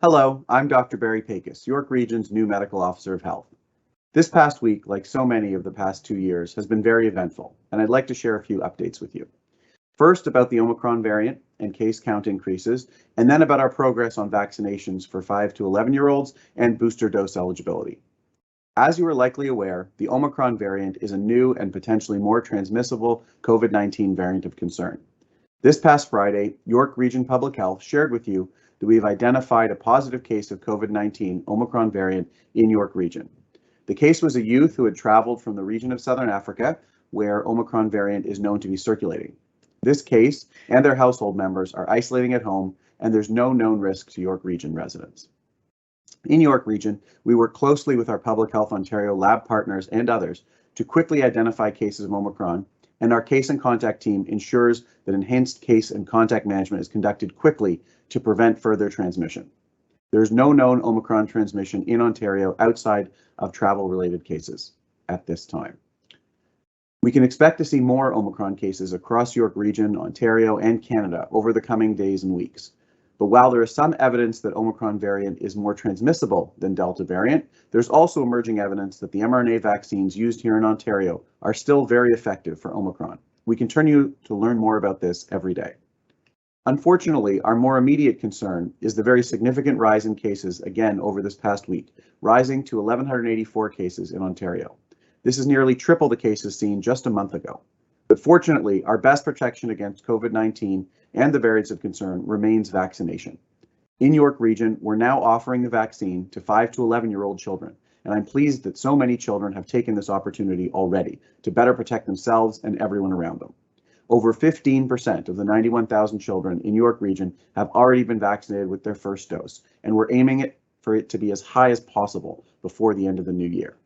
Hello, I'm Dr. Barry Pecos, York Region's new Medical Officer of Health. This past week, like so many of the past 2 years, has been very eventful, and I'd like to share a few updates with you. First, about the Omicron variant and case count increases, and then about our progress on vaccinations for 5 to 11-year-olds and booster dose eligibility. As you are likely aware, the Omicron variant is a new and potentially more transmissible COVID-19 variant of concern. This past Friday, York Region Public Health shared with you that we have identified a positive case of COVID-19 Omicron variant in York Region. The case was a youth who had traveled from the region of Southern Africa, where Omicron variant is known to be circulating. This case and their household members are isolating at home, and there's no known risk to York Region residents. In York Region, we work closely with our Public Health Ontario lab partners and others to quickly identify cases of Omicron, and our case and contact team ensures that enhanced case and contact management is conducted quickly to prevent further transmission. There is no known Omicron transmission in Ontario outside of travel-related cases at this time. We can expect to see more Omicron cases across York Region, Ontario, and Canada over the coming days and weeks. But while there is some evidence that Omicron variant is more transmissible than Delta variant, there's also emerging evidence that the mRNA vaccines used here in Ontario are still very effective for Omicron. We continue to learn more about this every day. Unfortunately, our more immediate concern is the very significant rise in cases again over this past week, rising to 1,184 cases in Ontario. This is nearly triple the cases seen just a month ago. But fortunately, our best protection against COVID-19 and the variants of concern remains vaccination. In York Region, we're now offering the vaccine to 5 to 11-year-old children, and I'm pleased that so many children have taken this opportunity already to better protect themselves and everyone around them. Over 15% of the 91,000 children in York Region have already been vaccinated with their first dose, and we're aiming for it to be as high as possible before the end of the new year.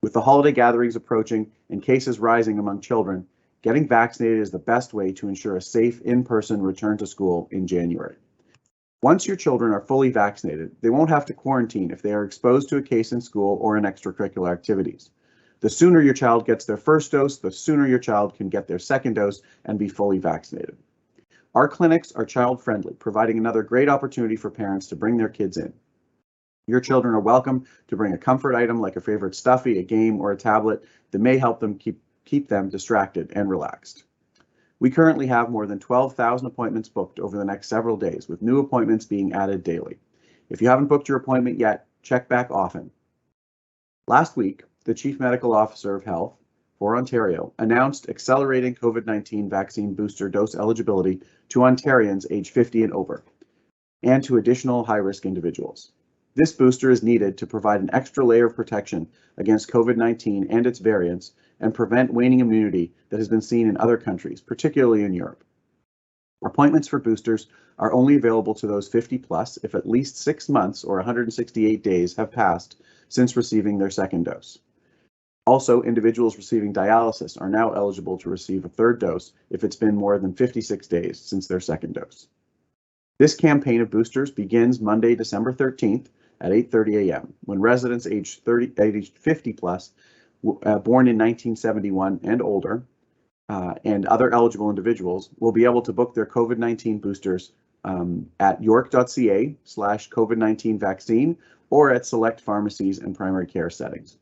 With the holiday gatherings approaching and cases rising among children, getting vaccinated is the best way to ensure a safe in-person return to school in January. Once your children are fully vaccinated, they won't have to quarantine if they are exposed to a case in school or in extracurricular activities. The sooner your child gets their first dose, the sooner your child can get their second dose and be fully vaccinated. Our clinics are child-friendly, providing another great opportunity for parents to bring their kids in. Your children are welcome to bring a comfort item like a favorite stuffy, a game, or a tablet that may help them keep them distracted and relaxed. We currently have more than 12,000 appointments booked over the next several days, with new appointments being added daily. If you haven't booked your appointment yet, check back often. Last week, the Chief Medical Officer of Health for Ontario announced accelerating COVID-19 vaccine booster dose eligibility to Ontarians aged 50 and over, and to additional high-risk individuals. This booster is needed to provide an extra layer of protection against COVID-19 and its variants and prevent waning immunity that has been seen in other countries, particularly in Europe. Appointments for boosters are only available to those 50 plus if at least 6 months or 168 days have passed since receiving their second dose. Also, individuals receiving dialysis are now eligible to receive a third dose if it's been more than 56 days since their second dose. This campaign of boosters begins Monday, December 13th at 8:30 a.m. when residents aged 50 plus, born in 1971 and older, and other eligible individuals will be able to book their COVID-19 boosters at york.ca/COVID-19 vaccine or at select pharmacies and primary care settings.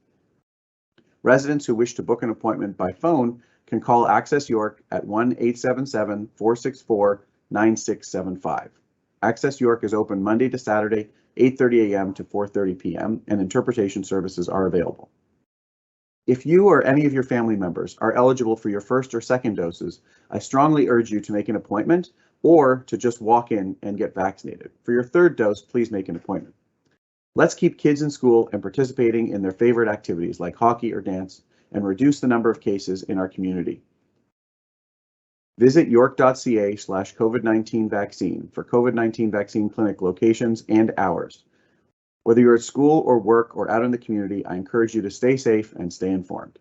Residents who wish to book an appointment by phone can call Access York at 1-877-464-9675. Access York is open Monday to Saturday, 8:30 a.m. to 4:30 p.m., and interpretation services are available. If you or any of your family members are eligible for your first or second doses, I strongly urge you to make an appointment or to just walk in and get vaccinated. For your third dose, please make an appointment. Let's keep kids in school and participating in their favorite activities like hockey or dance and reduce the number of cases in our community. Visit york.ca/COVID-19 vaccine for COVID-19 vaccine clinic locations and hours. Whether you're at school or work or out in the community, I encourage you to stay safe and stay informed.